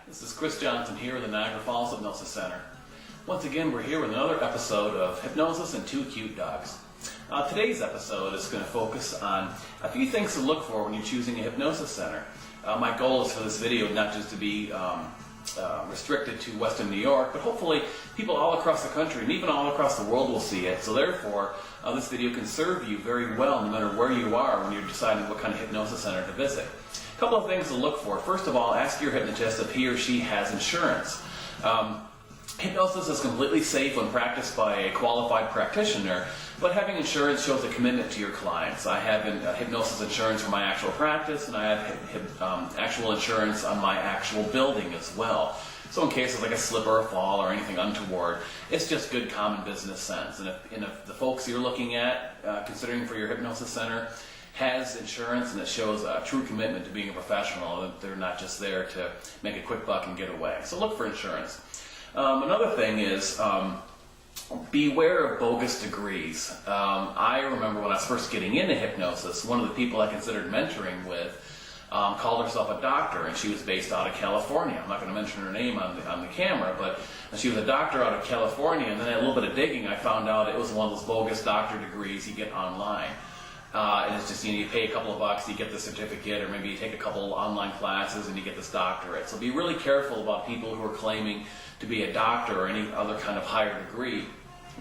This is Chris Johnson here at the Niagara Falls Hypnosis Center. Once again, we're here with another episode of Hypnosis and Two Cute Dogs. Today's episode is going to focus on a few things to look for when you're choosing a hypnosis center. My goal is for this video not just to be restricted to Western New York, but hopefully people all across the country and even all across the world will see it. So therefore, this video can serve you very well no matter where you are when you're deciding what kind of hypnosis center to visit. A couple of things to look for. First of all, ask your hypnotist if he or she has insurance. Hypnosis is completely safe when practiced by a qualified practitioner, but having insurance shows a commitment to your clients. I have hypnosis insurance for my actual practice, and I have actual insurance on my actual building as well. So in cases like a slip or a fall or anything untoward, it's just good common business sense. And if the folks you're looking at, considering for your hypnosis center, has insurance and it shows a true commitment to being a professional, that they're not just there to make a quick buck and get away. So look for insurance. Another thing is beware of bogus degrees. I remember when I was first getting into hypnosis, one of the people I considered mentoring with called herself a doctor, and she was based out of California. I'm not going to mention her name on the camera, but she was a doctor out of California, and then a little bit of digging, I found out it was one of those bogus doctor degrees you get online. And it's just, you pay a couple of bucks, you get the certificate, or maybe you take a couple online classes and you get this doctorate. So be really careful about people who are claiming to be a doctor or any other kind of higher degree.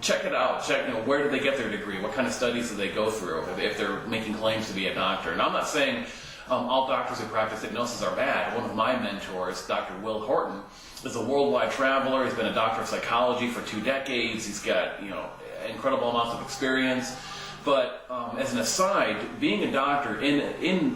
Check it out. Check, where did they get their degree? What kind of studies did they go through if they're making claims to be a doctor? And I'm not saying all doctors who practice hypnosis are bad. One of my mentors, Dr. Will Horton, is a worldwide traveler. He's been a doctor of psychology for 2 decades. He's got incredible amounts of experience. But as an aside, being a doctor in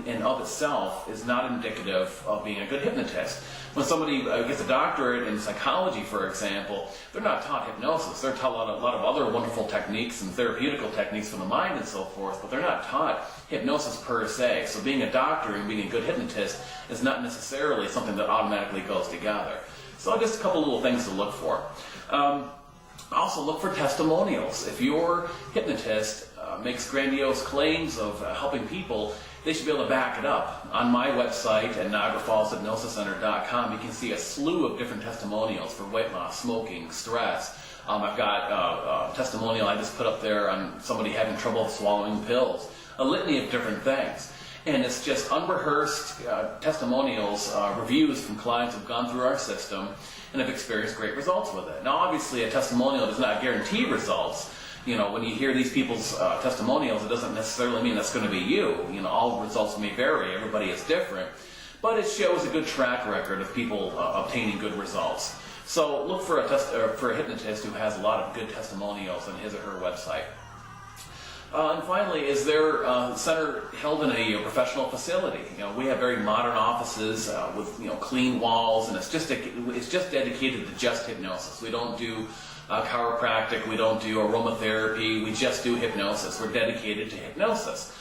and of itself is not indicative of being a good hypnotist. When somebody gets a doctorate in psychology, for example, they're not taught hypnosis. They're taught a lot of other wonderful techniques and therapeutical techniques for the mind and so forth, but they're not taught hypnosis per se. So being a doctor and being a good hypnotist is not necessarily something that automatically goes together. So just a couple little things to look for. Also look for testimonials. If your hypnotist makes grandiose claims of helping people, they should be able to back it up. On my website at NiagaraFallsHypnosisCenter.com, you can see a slew of different testimonials for weight loss, smoking, stress. I've got a testimonial I just put up there on somebody having trouble swallowing pills. A litany of different things. And it's just unrehearsed testimonials, reviews from clients who've gone through our system and have experienced great results with it. Now, obviously, a testimonial does not guarantee results. When you hear these people's testimonials, it doesn't necessarily mean that's going to be you. All results may vary. Everybody is different. But it shows a good track record of people obtaining good results. So look for a hypnotist who has a lot of good testimonials on his or her website. And finally, is their center held in a professional facility? We have very modern offices with clean walls, and it's just dedicated to just hypnosis. We don't do chiropractic, we don't do aromatherapy, we just do hypnosis. We're dedicated to hypnosis.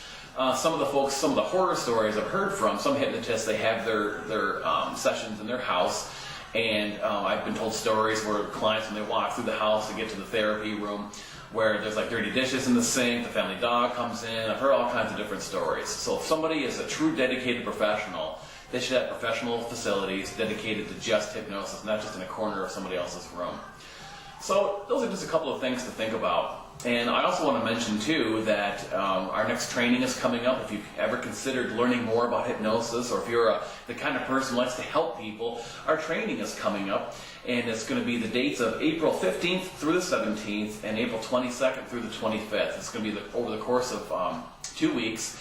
Some of the horror stories I've heard from, some hypnotists, they have their sessions in their house, and I've been told stories where clients, when they walk through the house to get to the therapy room, where there's like dirty dishes in the sink, the family dog comes in. I've heard all kinds of different stories. So if somebody is a true dedicated professional, they should have professional facilities dedicated to just hypnosis, not just in a corner of somebody else's room. So those are just a couple of things to think about. And I also want to mention too that our next training is coming up. If you've ever considered learning more about hypnosis, or if you're the kind of person who likes to help people, our training is coming up. And it's going to be the dates of April 15th through the 17th and April 22nd through the 25th. It's going to be over the course of 2 weeks,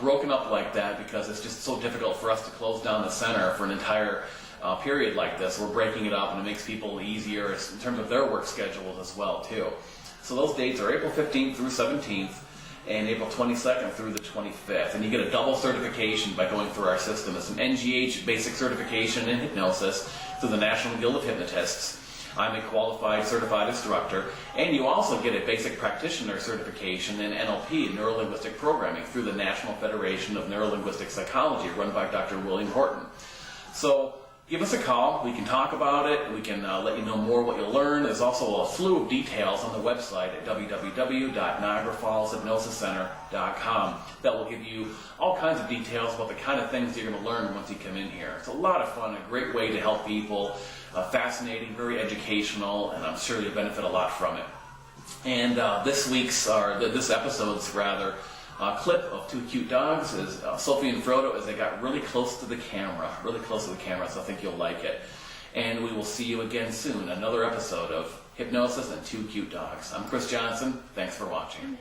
broken up like that because it's just so difficult for us to close down the center for an entire period like this. We're breaking it up, and it makes people easier in terms of their work schedules as well too. So those dates are April 15th through 17th and April 22nd through the 25th. And you get a double certification by going through our system. It's an NGH basic certification in hypnosis through the National Guild of Hypnotists. I'm a qualified certified instructor, and you also get a basic practitioner certification in NLP, Neuro-Linguistic Programming, through the National Federation of Neuro-Linguistic Psychology, run by Dr. William Horton. So give us a call. We can talk about it. We can let you know more what you'll learn. There's also a slew of details on the website at www.niagarafallshypnosiscenter.com that will give you all kinds of details about the kind of things you're going to learn once you come in here. It's a lot of fun, a great way to help people, fascinating, very educational, and I'm sure you'll benefit a lot from it. And this episode's clip of two cute dogs is Sophie and Frodo as they got really close to the camera, so I think you'll like it. And we will see you again soon, another episode of Hypnosis and Two Cute Dogs. I'm Chris Johnson. Thanks for watching.